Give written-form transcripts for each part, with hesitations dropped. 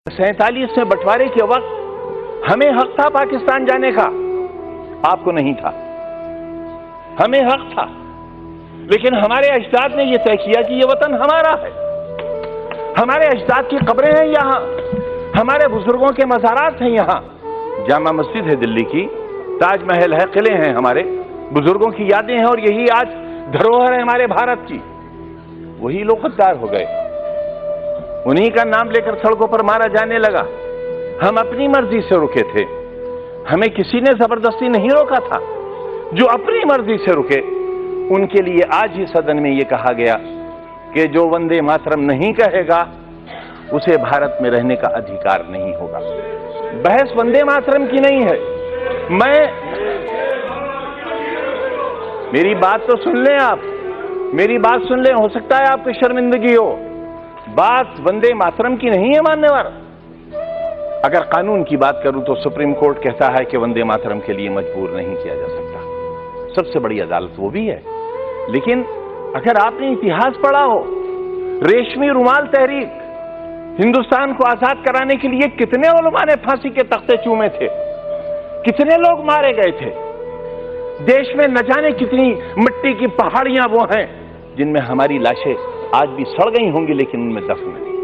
47 में बंटवारे के वक्त हमें हक था पाकिस्तान जाने का, आपको नहीं था। हमें हक था, लेकिन हमारे अजदाद ने यह तय किया कि यह वतन हमारा है। हमारे अजदाद की कब्रें हैं यहां, हमारे बुजुर्गों के मज़ारात हैं यहां। जामा मस्जिद है दिल्ली की, ताजमहल है, किले हैं, हमारे बुजुर्गों की यादें हैं, और यही आज धरोहर है हमारे भारत की। वही लोग गद्दार हो गए, उन्हीं का नाम लेकर सड़कों पर मारा जाने लगा। हम अपनी मर्जी से रुके थे, हमें किसी ने जबरदस्ती नहीं रोका था। जो अपनी मर्जी से रुके उनके लिए आज ही सदन में यह कहा गया कि जो वंदे मातरम नहीं कहेगा उसे भारत में रहने का अधिकार नहीं होगा। बहस वंदे मातरम की नहीं है। मेरी बात तो सुन लें आप, मेरी बात सुन लें, हो सकता है आपको शर्मिंदगी हो। बात वंदे मातरम की नहीं है मान्यवर। अगर कानून की बात करूं तो सुप्रीम कोर्ट कहता है कि वंदे मातरम के लिए मजबूर नहीं किया जा सकता, सबसे बड़ी अदालत वो भी है। लेकिन अगर आपने इतिहास पढ़ा हो, रेशमी रुमाल तहरीक, हिंदुस्तान को आजाद कराने के लिए कितने उलमा ने फांसी के तख्ते चूमे थे, कितने लोग मारे गए थे। देश में न जाने कितनी मिट्टी की पहाड़ियां वो हैं जिनमें हमारी लाशें आज भी सड़ गई होंगी, लेकिन उनमें दफन नहीं।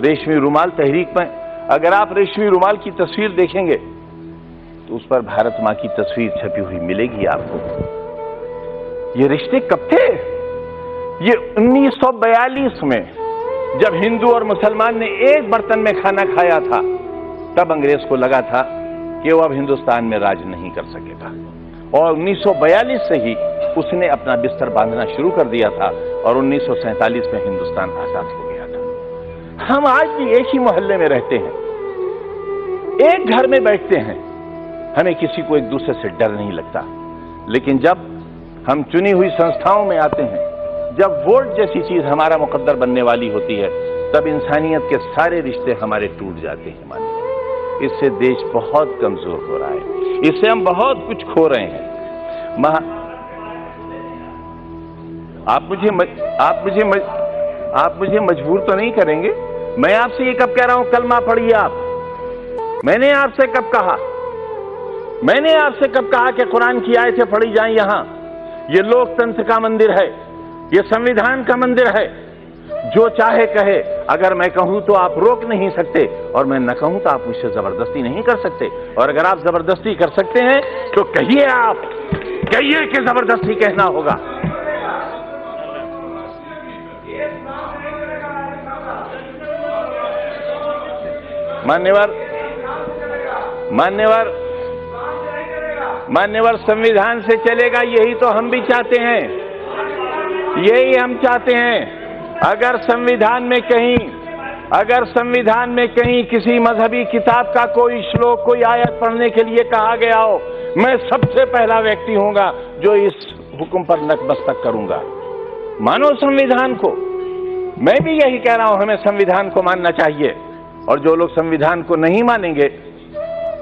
रेशमी रुमाल तहरीक में अगर आप रेशमी रुमाल की तस्वीर देखेंगे तो उस पर भारत मां की तस्वीर छपी हुई मिलेगी आपको। ये रिश्ते कब थे? ये 1942 में जब हिंदू और मुसलमान ने एक बर्तन में खाना खाया था, तब अंग्रेज को लगा था कि वो अब हिंदुस्तान में राज नहीं कर सकेगा, और 1942 से ही उसने अपना बिस्तर बांधना शुरू कर दिया था, और 1947 में हिंदुस्तान आजाद हो गया था। हम आज भी एक ही मोहल्ले में रहते हैं, एक घर में बैठते हैं, हमें किसी को एक दूसरे से डर नहीं लगता। लेकिन जब हम चुनी हुई संस्थाओं में आते हैं, जब वोट जैसी चीज हमारा मुकद्दर बनने वाली होती है, तब इंसानियत के सारे रिश्ते हमारे टूट जाते हैं। मानिए, इससे देश बहुत कमजोर हो रहा है, इससे हम बहुत कुछ खो रहे हैं। आप मुझे मजबूर तो नहीं करेंगे? मैं आपसे ये कब कह रहा हूं कलमा पढ़िए आप? मैंने आपसे कब कहा? मैंने आपसे कब कहा कि कुरान की आयतें पढ़ी जाएं? यहां ये लोकतंत्र का मंदिर है, ये संविधान का मंदिर है। जो चाहे कहे, अगर मैं कहूं तो आप रोक नहीं सकते, और मैं न कहूं तो आप मुझसे जबरदस्ती नहीं कर सकते। और अगर आप जबरदस्ती कर सकते हैं तो कहिए, आप कहिए कि जबरदस्ती कहना होगा। मान्यवर संविधान से चलेगा, यही तो हम भी चाहते हैं, यही हम चाहते हैं। अगर संविधान में कहीं किसी मजहबी किताब का कोई श्लोक, कोई आयत पढ़ने के लिए कहा गया हो, मैं सबसे पहला व्यक्ति हूंगा जो इस हुक्म पर नतमस्तक करूंगा। मानो संविधान को। मैं भी यही कह रहा हूं, हमें संविधान को मानना चाहिए, और जो लोग संविधान को नहीं मानेंगे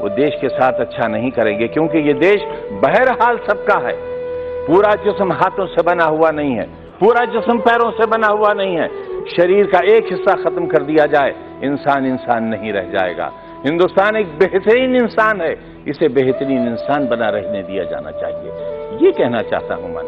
वो देश के साथ अच्छा नहीं करेंगे, क्योंकि ये देश बहरहाल सबका है। पूरा जिस्म हाथों से बना हुआ नहीं है, पूरा जिस्म पैरों से बना हुआ नहीं है। शरीर का एक हिस्सा खत्म कर दिया जाए, इंसान इंसान नहीं रह जाएगा। हिंदुस्तान एक बेहतरीन इंसान है, इसे बेहतरीन इंसान बना रहने दिया जाना चाहिए, ये कहना चाहता हूं मैं।